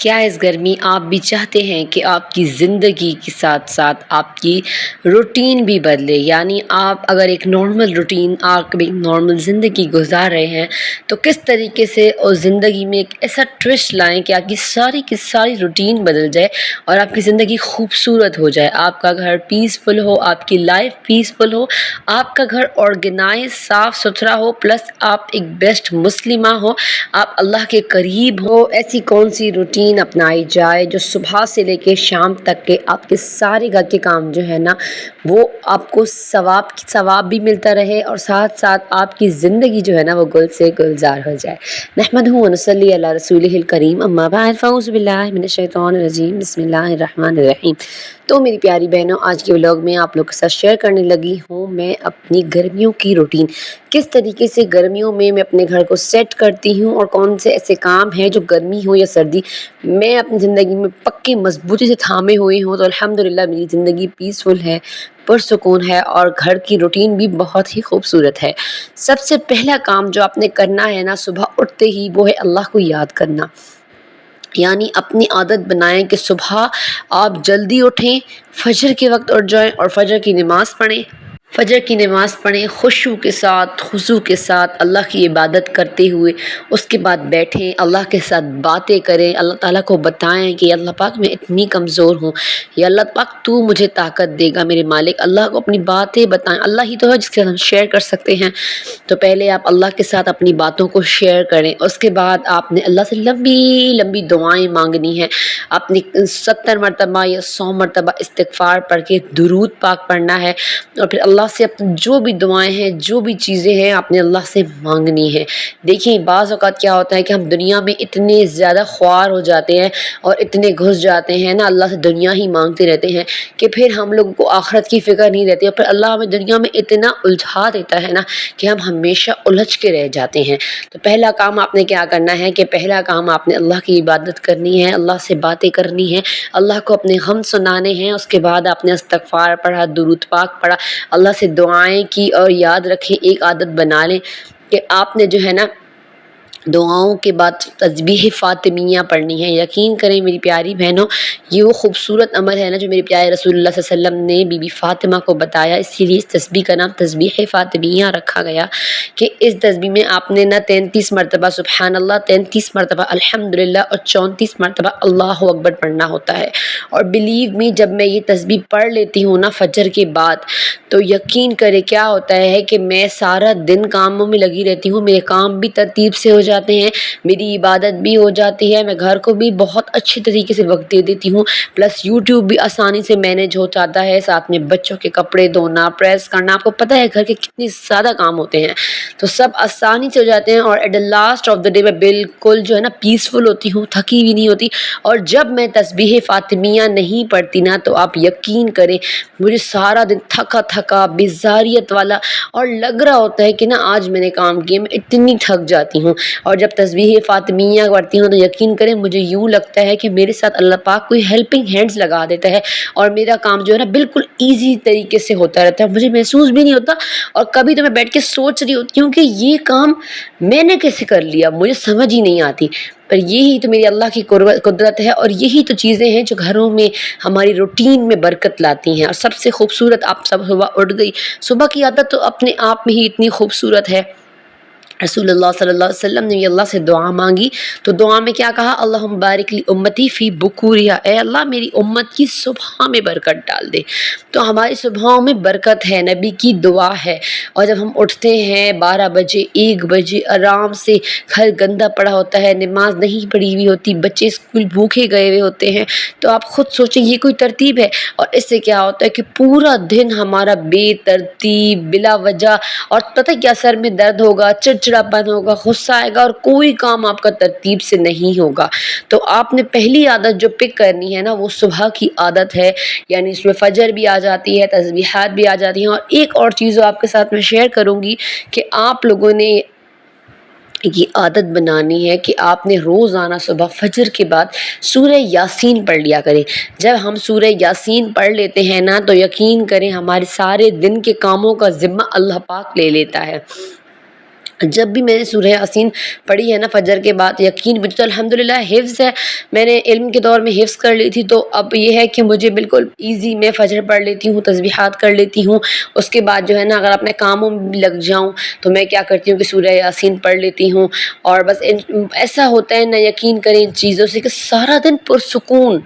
کیا اس گرمی آپ بھی چاہتے ہیں کہ آپ کی زندگی کے ساتھ ساتھ آپ کی روٹین بھی بدلے؟ یعنی آپ اگر ایک نارمل روٹین، آپ ایک نارمل زندگی گزار رہے ہیں تو کس طریقے سے اس زندگی میں ایک ایسا ٹوسٹ لائیں کہ آپ کی ساری کی ساری روٹین بدل جائے اور آپ کی زندگی خوبصورت ہو جائے، آپ کا گھر پیسفل ہو، آپ کی لائف پیسفل ہو، آپ کا گھر آرگنائز صاف ستھرا ہو، پلس آپ ایک بیسٹ مسلمہ ہو، آپ اللہ کے قریب ہو؟ ایسی کون سی روٹین اپنائی جائے جو صبح سے لے کے شام تک کے آپ کے سارے گھر کے کام جو ہے نا وہ آپ کو ثواب بھی ملتا رہے اور ساتھ ساتھ آپ کی زندگی جو ہے نا وہ گل سے گلزار ہو جائے؟ نحمدہ و نصلی علی رسولہ الکریم، اما بعد، فاعوذ باللہ من الشیطان الرجیم، بسم اللہ الرحمن الرحیم۔ تو میری پیاری بہنوں، آج کے ولاگ میں آپ لوگ کے ساتھ شیئر کرنے لگی ہوں میں اپنی گرمیوں کی روٹین، کس طریقے سے گرمیوں میں اپنے گھر کو سیٹ کرتی ہوں اور کون سے ایسے کام ہیں جو گرمی ہو یا سردی میں اپنی زندگی میں پکی مضبوطی سے تھامے ہوئی ہوں۔ تو الحمدللہ میری زندگی پیسفل ہے، پرسکون ہے اور گھر کی روٹین بھی بہت ہی خوبصورت ہے۔ سب سے پہلا کام جو آپ نے کرنا ہے نا صبح اٹھتے ہی، وہ ہے اللہ کو یاد کرنا۔ یعنی اپنی عادت بنائیں کہ صبح آپ جلدی اٹھیں، فجر کے وقت اٹھ جائیں اور فجر کی نماز پڑھیں۔ فجر کی نماز پڑھیں خشوع کے ساتھ، خضوع کے ساتھ، اللہ کی عبادت کرتے ہوئے، اس کے بعد بیٹھیں، اللہ کے ساتھ باتیں کریں، اللہ تعالیٰ کو بتائیں کہ اللہ پاک میں اتنی کمزور ہوں، یا اللہ پاک تو مجھے طاقت دے گا میرے مالک۔ اللہ کو اپنی باتیں بتائیں، اللہ ہی تو ہے جس کے ساتھ ہم شیئر کر سکتے ہیں۔ تو پہلے آپ اللہ کے ساتھ اپنی باتوں کو شیئر کریں، اس کے بعد آپ نے اللہ سے لمبی لمبی دعائیں مانگنی ہیں، اپنی 70 مرتبہ یا 100 مرتبہ استغفار پڑھ کے درود پاک پڑھنا ہے، اور پھر اللہ سے جو بھی دعائیں ہیں، جو بھی چیزیں ہیں، آپ نے اللہ سے مانگنی ہے۔ دیکھیں بعض اوقات کیا ہوتا ہے کہ ہم دنیا میں اتنے زیادہ خوار ہو جاتے ہیں اور اتنے گھس جاتے ہیں نا اللہ سے، دنیا ہی مانگتے رہتے ہیں کہ پھر ہم لوگوں کو آخرت کی فکر نہیں رہتی، اور پھر اللہ ہمیں دنیا میں اتنا الجھا دیتا ہے نا کہ ہم ہمیشہ الجھ کے رہ جاتے ہیں۔ تو پہلا کام آپ نے کیا کرنا ہے کہ پہلا کام آپ نے اللہ کی عبادت کرنی ہے، اللہ سے باتیں کرنی ہے، اللہ کو اپنے غم سنانے ہیں۔ اس کے بعد آپ نے استغفار پڑھا، درود پاک پڑھا، اللہ سے دعائیں کی، اور یاد رکھیں ایک عادت بنا لیں کہ آپ نے جو ہے نا دعاؤں کے بعد تسبیح فاطمیہ پڑھنی ہے۔ یقین کریں میری پیاری بہنوں، یہ وہ خوبصورت عمل ہے نا جو میرے پیارے رسول اللہ صلی اللہ علیہ وسلم نے بی بی فاطمہ کو بتایا، اسی لیے اس تسبیح کا نام تسبیح فاطمیہ رکھا گیا کہ اس تسبیح میں آپ نے نا 33 مرتبہ سبحان اللہ، 33 مرتبہ الحمدللہ اور 34 مرتبہ اللہ اکبر پڑھنا ہوتا ہے۔ اور بلیو می، جب میں یہ تسبیح پڑھ لیتی ہوں نا فجر کے بعد، تو یقین کرے کیا ہوتا ہے کہ میں سارا دن کاموں میں لگی رہتی ہوں، میرے کام بھی ترتیب سے ہو جاتے ہیں، میری عبادت بھی ہو جاتی ہے، میں گھر کو بھی بہت اچھی طریقے سے وقت دے دیتی ہوں، پلس یوٹیوب بھی آسانی سے مینیج ہو جاتا ہے، ساتھ میں بچوں کے کپڑے دھونا، پریس کرنا، آپ کو پتہ ہے گھر کے کتنے زیادہ کام ہوتے ہیں، تو سب آسانی سے ہو جاتے ہیں، اور at the last of the day میں بالکل جو ہے نا پیسفل ہوتی ہوں، تھکی بھی نہیں ہوتی۔ اور جب میں تسبیح فاطمیہ نہیں پڑھتی نا تو آپ یقین کریں مجھے سارا دن تھکا تھکا بیزاریت والا اور لگ رہا ہوتا ہے کہ نا آج میں نے کام کیا، میں اتنی تھک جاتی ہوں۔ اور جب تسبیح فاطمیہ پڑھتی ہوں تو یقین کریں مجھے یوں لگتا ہے کہ میرے ساتھ اللہ پاک کوئی ہیلپنگ ہینڈز لگا دیتا ہے، اور میرا کام جو ہے نا بالکل ایزی طریقے سے ہوتا رہتا ہے، مجھے محسوس بھی نہیں ہوتا، اور کبھی تو میں بیٹھ کے سوچ رہی ہوتی ہوں کہ یہ کام میں نے کیسے کر لیا، مجھے سمجھ ہی نہیں آتی۔ پر یہی تو میری اللہ کی قدرت ہے، اور یہی تو چیزیں ہیں جو گھروں میں ہماری روٹین میں برکت لاتی ہیں۔ اور سب سے خوبصورت، آپ سب صبح اٹھ گئی، صبح کی عادت تو اپنے آپ میں ہی اتنی خوبصورت ہے۔ رسول اللہ صلی اللہ علیہ وسلم نے اللہ سے دعا مانگی تو دعا میں کیا کہا؟ اللہم بارک لی امتی فی بکورہا، اے اللہ میری امت کی صبح میں برکت ڈال دے۔ تو ہماری صبحوں میں برکت ہے، نبی کی دعا ہے، اور جب ہم اٹھتے ہیں 12 بجے 1 بجے آرام سے، گھر گندا پڑا ہوتا ہے، نماز نہیں پڑھی ہوئی ہوتی، بچے اسکول بھوکے گئے ہوئے ہوتے ہیں، تو آپ خود سوچیں یہ کوئی ترتیب ہے؟ اور اس سے کیا ہوتا ہے کہ پورا دن ہمارا بے ترتیب بلا وجہ، اور پتہ کیا سر میں درد ہوگا، چڑچڑاپن ہوگا، غصہ آئے گا، اور کوئی کام آپ کا ترتیب سے نہیں ہوگا۔ تو آپ نے پہلی عادت جو پک کرنی ہے نا وہ صبح کی عادت ہے، یعنی اس میں فجر بھی آ جاتی ہے، تسبیحات بھی آ جاتی ہیں، اور ایک اور چیز آپ کے ساتھ میں شیئر کروں گی کہ آپ لوگوں نے یہ عادت بنانی ہے کہ آپ نے روزانہ صبح فجر کے بعد سورہ یاسین پڑھ لیا کریں۔ جب ہم سورہ یاسین پڑھ لیتے ہیں نا تو یقین کریں ہمارے سارے دن کے کاموں کا ذمہ اللہ پاک لے لیتا ہے۔ جب بھی میں نے سورہ یاسین پڑھی ہے نا فجر کے بعد، یقین مجھے تو الحمدللہ حفظ ہے، میں نے علم کے دور میں حفظ کر لی تھی، تو اب یہ ہے کہ مجھے بالکل ایزی، میں فجر پڑھ لیتی ہوں، تسبیحات کر لیتی ہوں، اس کے بعد جو ہے نا اگر اپنے کاموں میں بھی لگ جاؤں تو میں کیا کرتی ہوں کہ سورہ یاسین پڑھ لیتی ہوں، اور بس ایسا ہوتا ہے نا، یقین کریں ان چیزوں سے کہ سارا دن پرسکون،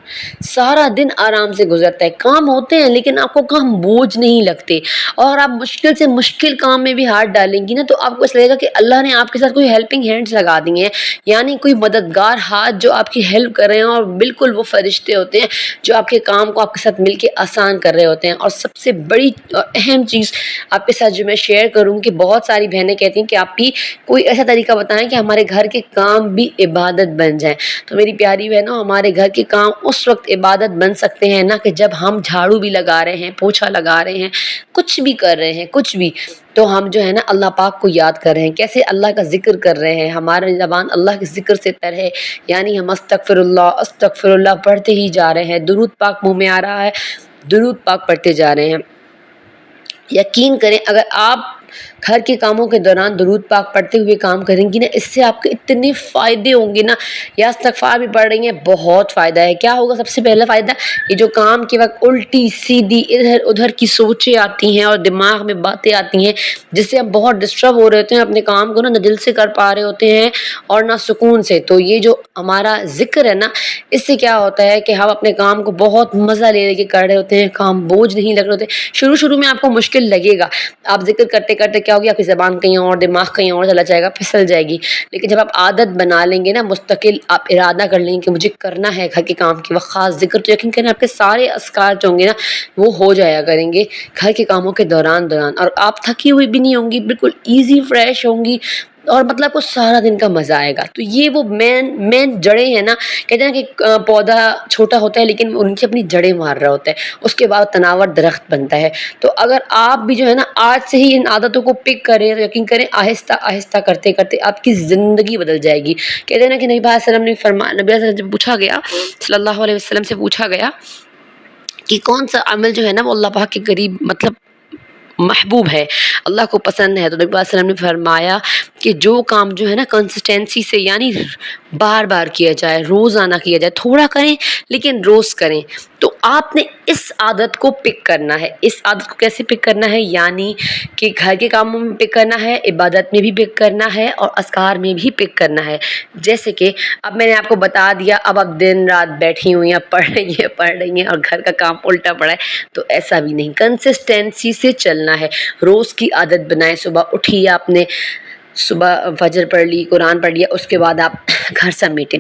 سارا دن آرام سے گزرتا ہے، کام ہوتے ہیں لیکن آپ کو کام بوجھ نہیں لگتے، اور آپ مشکل سے مشکل کام میں بھی ہاتھ ڈالیں گی نا تو آپ کو اس لگے گا کہ اللہ نے آپ کے ساتھ کوئی ہیلپنگ ہینڈز لگا دی ہیں، یعنی کوئی مددگار ہاتھ جو آپ کی ہیلپ کر رہے ہیں، اور بالکل وہ فرشتے ہوتے ہیں جو آپ کے کام کو آپ کے ساتھ مل کے آسان کر رہے ہوتے ہیں۔ اور سب سے بڑی اور اہم چیز آپ کے ساتھ جو میں شیئر کروں کہ بہت ساری بہنیں کہتی ہیں کہ آپ بھی کوئی ایسا طریقہ بتائیں کہ ہمارے گھر کے کام بھی عبادت بن جائیں، تو میری پیاری بہنوں، ہمارے گھر کے کام اس وقت عبادت بن سکتے ہیں نا کہ جب ہم جھاڑو بھی لگا رہے ہیں، پوچھا لگا رہے ہیں، کچھ بھی کر رہے ہیں، کچھ بھی، تو ہم جو ہے نا اللہ پاک کو یاد کر رہے ہیں، کیسے اللہ کا ذکر کر رہے ہیں، ہماری زبان اللہ کے ذکر سے تر ہے، یعنی ہم استغفر اللہ پڑھتے ہی جا رہے ہیں، درود پاک منہ میں آ رہا ہے، درود پاک پڑھتے جا رہے ہیں۔ یقین کریں اگر آپ گھر کے کاموں کے دوران درود پاک پڑھتے ہوئے کام کریں گی نا، اس سے آپ کے اتنے فائدے ہوں گے نا، یا استغفار بھی پڑھ رہی ہیں، بہت فائدہ ہے۔ کیا ہوگا سب سے پہلا فائدہ؟ یہ جو کام کے وقت الٹی سیدھی ادھر ادھر کی سوچیں آتی ہیں اور دماغ میں باتیں آتی ہیں جس سے ہم بہت ڈسٹرب ہو رہے ہوتے ہیں، اپنے کام کو نا دل سے کر پا رہے ہوتے ہیں اور نہ سکون سے، تو یہ جو ہمارا ذکر ہے نا، اس سے کیا ہوتا ہے کہ ہم اپنے کام کو بہت مزہ لے کے کر رہے ہوتے ہیں، کام بوجھ نہیں لگ رہے ہوتے۔ شروع میں آپ کو مشکل لگے گا، آپ ذکر کرتے کرتے کیا ہوگی، آپ کی زبان کہیں اور، دماغ کہیں اور چلا جائے گا، پھسل جائے گی، لیکن جب آپ عادت بنا لیں گے نا، مستقل آپ ارادہ کر لیں گے کہ مجھے کرنا ہے گھر کے کام کے وقت خاص ذکر، تو یقین کریں آپ کے سارے اذکار جو ہوں گے نا وہ ہو جایا کریں گے گھر کے کاموں کے دوران، اور آپ تھکی ہوئی بھی نہیں ہوں گی، بالکل ایزی فریش ہوں گی، اور مطلب کو سارا دن کا مزہ آئے گا۔ تو یہ وہ مین جڑیں ہیں نا، کہتے ہیں کہ پودا چھوٹا ہوتا ہے لیکن وہ نیچے اپنی جڑیں مار رہا ہوتا ہے، اس کے بعد تناور درخت بنتا ہے۔ تو اگر آپ بھی جو ہے نا آج سے ہی ان عادتوں کو پک کریں، تو یقین کریں آہستہ آہستہ کرتے کرتے آپ کی زندگی بدل جائے گی۔ کہتے ہیں نا کہ نبی علیہ السلام نے فرمایا، نبی علیہ السلام سے پوچھا گیا، صلی اللہ علیہ وسلم سے پوچھا گیا کہ کون سا عمل جو ہے نا وہ اللہ پاک کے قریب مطلب محبوب ہے، اللہ کو پسند ہے، تو نبی علیہ السلام نے فرمایا کہ جو کام جو ہے نا کنسسٹنسی سے، یعنی بار بار کیا جائے، روزانہ کیا جائے، تھوڑا کریں لیکن روز کریں، تو آپ نے اس عادت کو پک کرنا ہے۔ اس عادت کو کیسے پک کرنا ہے؟ یعنی کہ گھر کے کاموں میں پک کرنا ہے، عبادت میں بھی پک کرنا ہے، اور اذکار میں بھی پک کرنا ہے۔ جیسے کہ اب میں نے آپ کو بتا دیا، اب آپ دن رات بیٹھی ہوئی ہیں، پڑھ رہی ہیں اور گھر کا کام الٹا پڑا ہے، تو ایسا بھی نہیں، کنسسٹنسی سے چلنا ہے، روز کی عادت بنائیں۔ صبح اٹھی، آپ نے صبح فجر پڑھ لی، قرآن پڑھ لیا، اس کے بعد آپ گھر سمیٹیں،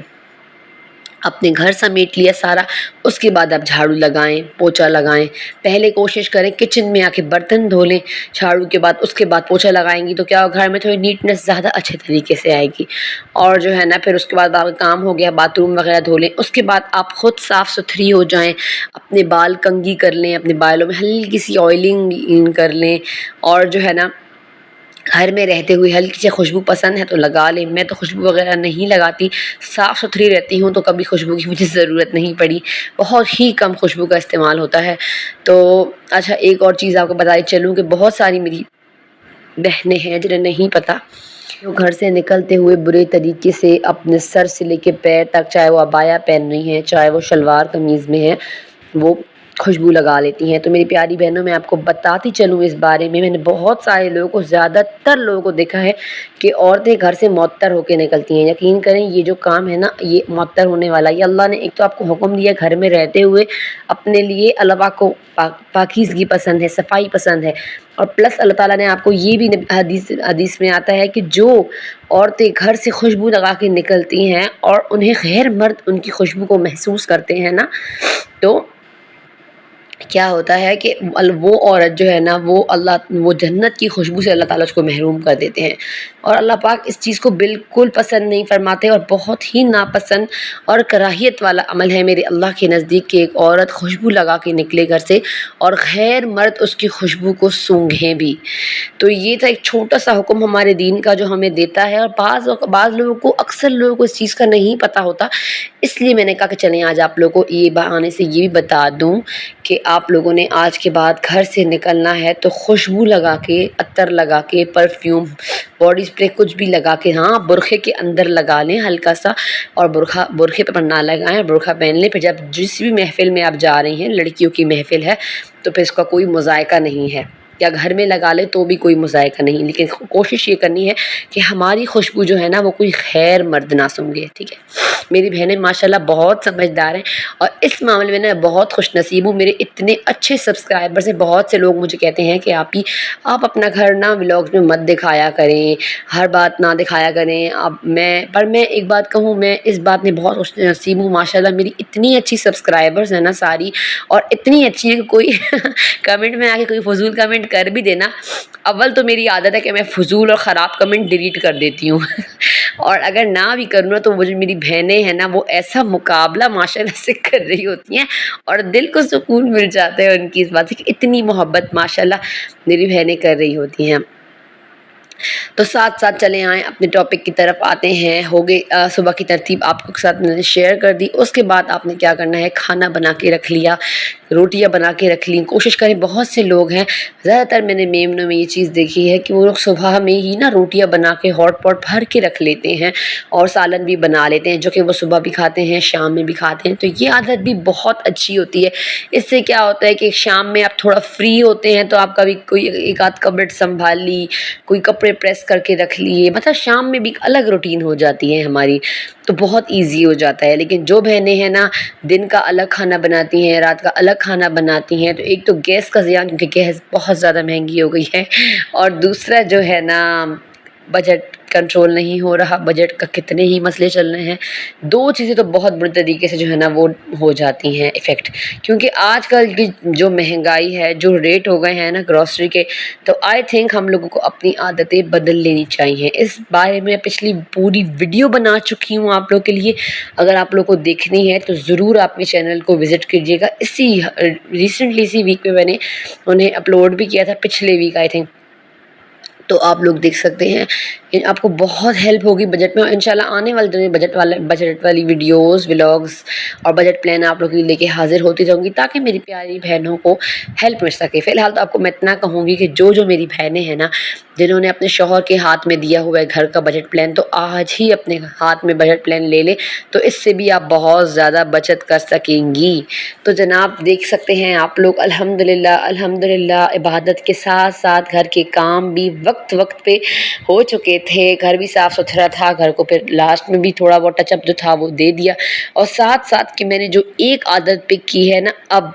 اپنے گھر سمیٹ لیا سارا، اس کے بعد آپ جھاڑو لگائیں، پوچھا لگائیں، پہلے کوشش کریں کچن میں آ کے برتن دھو لیں جھاڑو کے بعد، اس کے بعد پوچھا لگائیں گی تو کیا ہوگا، گھر میں تھوڑی نیٹنس زیادہ اچھے طریقے سے آئے گی، اور جو ہے نا پھر اس کے بعد آپ کا کام ہو گیا، باتھ روم وغیرہ دھو لیں، اس کے بعد آپ خود صاف ستھری ہو جائیں، اپنے بال کنگھی کر لیں، اپنے بالوں میں ہلکی سی آئلنگ کر لیں، اور جو ہے نا گھر میں رہتے ہوئے ہلکی سی خوشبو پسند ہے تو لگا لیں۔ میں تو خوشبو وغیرہ نہیں لگاتی، صاف ستھری رہتی ہوں تو کبھی خوشبو کی مجھے ضرورت نہیں پڑی، بہت ہی کم خوشبو کا استعمال ہوتا ہے۔ تو اچھا ایک اور چیز آپ کو بتائی چلوں کہ بہت ساری میری بہنیں ہیں جنہیں نہیں پتہ، جو گھر سے نکلتے ہوئے برے طریقے سے اپنے سر سے لے کے پیر تک، چاہے وہ عبایا پہن رہی ہیں، چاہے وہ شلوار قمیض میں ہیں، وہ خوشبو لگا لیتی ہیں۔ تو میری پیاری بہنوں، میں آپ کو بتاتی چلوں اس بارے میں نے بہت سارے لوگوں کو، زیادہ تر لوگوں کو دیکھا ہے کہ عورتیں گھر سے معطر ہو کے نکلتی ہیں۔ یقین کریں یہ جو کام ہے نا، یہ معطر ہونے والا، یہ اللہ نے ایک تو آپ کو حکم دیا گھر میں رہتے ہوئے اپنے لیے، اللہ پاک کو پاکیزگی پسند ہے، صفائی پسند ہے، اور پلس اللہ تعالیٰ نے آپ کو یہ بھی حدیث میں آتا ہے کہ جو عورتیں گھر سے خوشبو لگا کے نکلتی ہیں اور انہیں غیر مرد ان کی خوشبو کو محسوس کرتے ہیں نا، تو کیا ہوتا ہے کہ وہ عورت جو ہے نا وہ جنت کی خوشبو سے اللہ تعالیٰ اس کو محروم کر دیتے ہیں، اور اللہ پاک اس چیز کو بالکل پسند نہیں فرماتے، اور بہت ہی ناپسند اور کراہیت والا عمل ہے میرے اللہ کے نزدیک کہ ایک عورت خوشبو لگا کے نکلے گھر سے اور غیر مرد اس کی خوشبو کو سونگھیں بھی۔ تو یہ تھا ایک چھوٹا سا حکم ہمارے دین کا جو ہمیں دیتا ہے، اور بعض لوگوں کو، اکثر لوگوں کو اس چیز کا نہیں پتہ ہوتا، اس لیے میں نے کہا کہ چلیں آج آپ لوگوں کو یہ بہانے سے یہ بھی بتا دوں کہ آپ لوگوں نے آج کے بعد گھر سے نکلنا ہے تو خوشبو لگا کے، عطر لگا کے، پرفیوم، باڈی اسپرے کچھ بھی لگا کے، ہاں برقعے کے اندر لگا لیں ہلکا سا، اور برقعے پر نہ لگائیں، برقعہ پہن لیں. پھر جب جس بھی محفل میں آپ جا رہی ہیں، لڑکیوں کی محفل ہے تو پھر اس کا کوئی مذائقہ نہیں ہے، یا گھر میں لگا لیں تو بھی کوئی مذائقہ نہیں. لیکن کوشش یہ کرنی ہے کہ ہماری خوشبو جو ہے نا وہ کوئی خیر مرد نہ سونگھے. ٹھیک ہے، میری بہنیں ماشاءاللہ بہت سمجھدار ہیں اور اس معاملے میں میں بہت خوش نصیب ہوں. میرے اتنے اچھے سبسکرائبرز ہیں، بہت سے لوگ مجھے کہتے ہیں کہ آپ اپنا گھر نا ولاگز میں مت دکھایا کریں، ہر بات نہ دکھایا کریں. میں ایک بات کہوں، میں اس بات میں بہت خوش نصیب ہوں. ماشاءاللہ میری اتنی اچھی سبسکرائبرز ہیں نا ساری، اور اتنی اچھی ہیں کہ کوئی کمنٹ میں آ کے کوئی فضول کمنٹ کر بھی دینا. اول تو میری عادت ہے کہ میں فضول اور خراب کمنٹ ڈیلیٹ کر دیتی ہوں اور اگر نہ بھی کروں نا تو وہ جو میری بہنیں ہیں نا وہ ایسا مقابلہ ماشاءاللہ سے کر رہی ہوتی ہیں اور دل کو سکون مل جاتا ہے ان کی اس بات سے کہ اتنی محبت ماشاءاللہ میری بہنیں کر رہی ہوتی ہیں. تو ساتھ ساتھ چلے آئیں اپنے ٹاپک کی طرف آتے ہیں. ہو گئی صبح کی ترتیب آپ کے ساتھ میں نے شیئر کر دی. اس کے بعد آپ نے کیا کرنا ہے، کھانا بنا کے رکھ لیا، روٹیاں بنا کے رکھ لیں. کوشش کریں، بہت سے لوگ ہیں، زیادہ تر میں نے میمنوں میں یہ چیز دیکھی ہے کہ وہ لوگ صبح میں ہی نا روٹیاں بنا کے ہاٹ پاٹ بھر کے رکھ لیتے ہیں اور سالن بھی بنا لیتے ہیں، جو کہ وہ صبح بھی کھاتے ہیں، شام میں بھی کھاتے ہیں. تو یہ عادت بھی بہت اچھی ہوتی ہے. اس سے کیا ہوتا ہے کہ شام میں آپ تھوڑا فری ہوتے ہیں تو آپ کا بھی کوئی ایک آدھ کپبورڈ سنبھال لی، کوئی کپڑے پریس کر کے رکھ لیے، مطلب شام میں بھی ایک الگ روٹین ہو جاتی ہے ہماری، تو بہت ایزی ہو جاتا ہے. لیکن جو بہنیں ہیں نا دن کا الگ کھانا بناتی ہیں، رات کا الگ کھانا بناتی ہیں، تو ایک تو گیس کا زیان، کیونکہ گیس بہت زیادہ مہنگی ہو گئی ہے، اور دوسرا جو ہے نا بجٹ کنٹرول نہیں ہو رہا، بجٹ کا کتنے ہی مسئلے چل رہے ہیں. دو چیزیں تو بہت بری طریقے سے جو ہے نا وہ ہو جاتی ہیں افیکٹ، کیونکہ آج کل کی جو مہنگائی ہے، جو ریٹ ہو گئے ہیں نا گروسری کے، تو آئی تھنک ہم لوگوں کو اپنی عادتیں بدل لینی چاہیے. اس بارے میں پچھلی پوری ویڈیو بنا چکی ہوں آپ لوگ کے لیے، اگر آپ لوگ کو دیکھنی ہے تو ضرور آپ میرے چینل کو وزٹ کیجیے گا. ریسنٹلی اسی ویک پہ میں نے انہیں اپلوڈ بھی کیا تھا، پچھلے ویک آئی تھنک، تو آپ لوگ دیکھ سکتے ہیں. آپ کو بہت ہیلپ ہوگی بجٹ میں، اور انشاءاللہ آنے والے دنوں میں بجٹ والی ویڈیوز، ولاگز اور بجٹ پلان آپ لوگ لے کے حاضر ہوتی رہوں گی، تاکہ میری پیاری بہنوں کو ہیلپ مل سکے. فی الحال تو آپ کو میں اتنا کہوں گی کہ جو میری بہنیں ہیں نا جنہوں نے اپنے شوہر کے ہاتھ میں دیا ہوا ہے گھر کا بجٹ پلان، تو آج ہی اپنے ہاتھ میں بجٹ پلان لے لیں، تو اس سے بھی آپ بہت زیادہ بچت کر سکیں گی. تو جناب دیکھ سکتے ہیں آپ لوگ، الحمدللہ عبادت کے ساتھ ساتھ گھر کے کام بھی وقت پہ ہو چکے تھے. گھر بھی صاف ستھرا تھا، گھر کو پھر لاسٹ میں بھی تھوڑا بہت ٹچ اپ جو تھا وہ دے دیا. اور ساتھ ساتھ کہ میں نے جو ایک عادت پک کی ہے نا اب،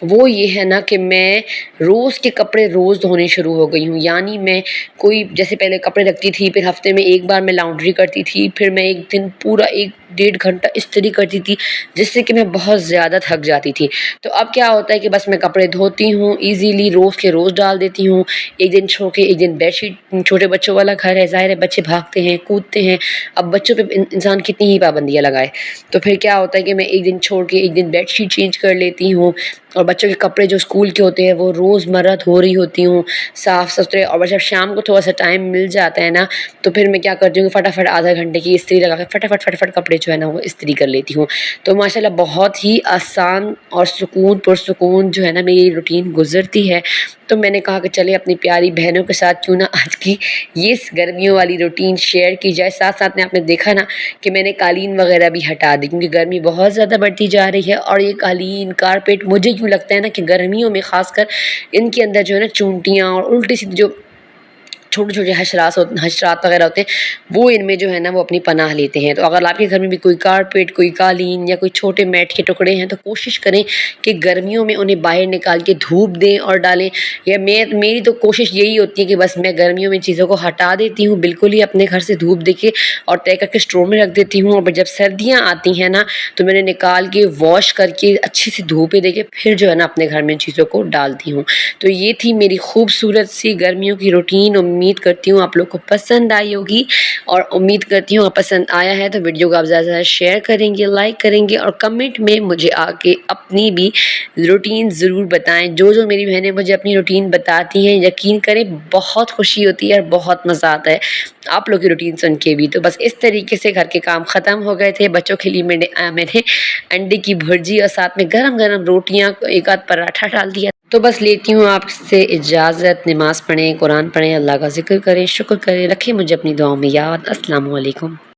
وہ یہ ہے نا کہ میں روز کے کپڑے روز دھونے شروع ہو گئی ہوں. یعنی میں کوئی جیسے پہلے کپڑے رکھتی تھی، پھر ہفتے میں ایک بار میں لانڈری کرتی تھی، پھر میں ایک دن پورا 1-1.5 گھنٹہ استری کرتی تھی، جس سے کہ میں بہت زیادہ تھک جاتی تھی. تو اب کیا ہوتا ہے کہ بس میں کپڑے دھوتی ہوں، ایزیلی روز کے روز ڈال دیتی ہوں، ایک دن چھوڑ کے ایک دن بیڈ شیٹ. چھوٹے بچوں والا گھر ہے، ظاہر ہے بچے بھاگتے ہیں کودتے ہیں، اب بچوں پہ انسان کتنی ہی پابندیاں لگائے. تو پھر کیا ہوتا ہے کہ میں ایک دن چھوڑ کے ایک دن بیڈ شیٹ چینج کر لیتی ہوں، اور بچوں کے کپڑے جو اسکول کے ہوتے ہیں وہ روز مرہ دھو رہی ہوتی ہوں صاف ستھرے. اور جب شام کو تھوڑا سا ٹائم مل جاتا ہے نا تو پھر میں کیا کرتی ہوں، فٹافٹ آدھا گھنٹے کی استری لگا کے فٹافٹ کپڑے جو ہے نا وہ استری کر لیتی ہوں. تو ماشاءاللہ بہت ہی آسان اور پرسکون جو ہے نا میری روٹین گزرتی ہے. تو میں نے کہا کہ چلے اپنی پیاری بہنوں کے ساتھ کیوں نہ آج کی یہ گرمیوں والی روٹین شیئر کی جائے. ساتھ ساتھ میں آپ نے دیکھا نا کہ میں نے قالین وغیرہ بھی ہٹا دی، کیونکہ گرمی بہت زیادہ بڑھتی جا رہی ہے. اور یہ قالین کارپیٹ مجھے کیوں لگتا ہے نا کہ گرمیوں میں خاص کر ان کے اندر جو ہے نا چونٹیاں اور الٹی سیدھی جو چھوٹے حشرات وغیرہ ہوتے ہیں وہ ان میں جو ہے نا وہ اپنی پناہ لیتے ہیں. تو اگر آپ کے گھر میں بھی کوئی کارپیٹ، کوئی قالین یا کوئی چھوٹے میٹ کے ٹکڑے ہیں تو کوشش کریں کہ گرمیوں میں انہیں باہر نکال کے دھوپ دیں اور ڈالیں. یا میری تو کوشش یہی ہوتی ہے کہ بس میں گرمیوں میں چیزوں کو ہٹا دیتی ہوں بالکل ہی اپنے گھر سے دھوپ دے کے، اور طے کر کے اسٹور میں رکھ دیتی ہوں. اور جب سردیاں آتی ہیں نا تو میں نے نکال کے واش کر کے اچھی سی دھوپیں دے کے پھر جو ہے نا اپنے گھر میں چیزوں کو ڈالتی ہوں. تو یہ تھی میری خوبصورت سی گرمیوں کی روٹین. امید امید کرتی ہوں آپ لوگ کو پسند آئی ہوگی، اور امید کرتی ہوں پسند آیا ہے تو ویڈیو کو آپ زیادہ سے زیادہ شیئر کریں گے، لائک کریں گے، اور کمنٹ میں مجھے آ کے اپنی بھی روٹین ضرور بتائیں۔ جو میری بہنیں مجھے اپنی روٹین بتاتی ہیں، یقین کریں بہت خوشی ہوتی ہے اور بہت مزہ آتا ہے آپ لوگ کی روٹین سن کے بھی۔ تو بس اس طریقے سے گھر کے کام ختم ہو گئے تھے، بچوں کے لیے میں نے انڈے کی بھرجی اور ساتھ میں گرم گرم روٹیاں، ایک آدھ پراٹھا ڈال دیا۔ تو بس لیتی ہوں آپ سے اجازت، نماز پڑھیں، قرآن پڑھیں، اللہ کا ذکر کریں، شکر کریں، رکھیں مجھے اپنی دعاؤں میں یاد۔ السلام علیکم۔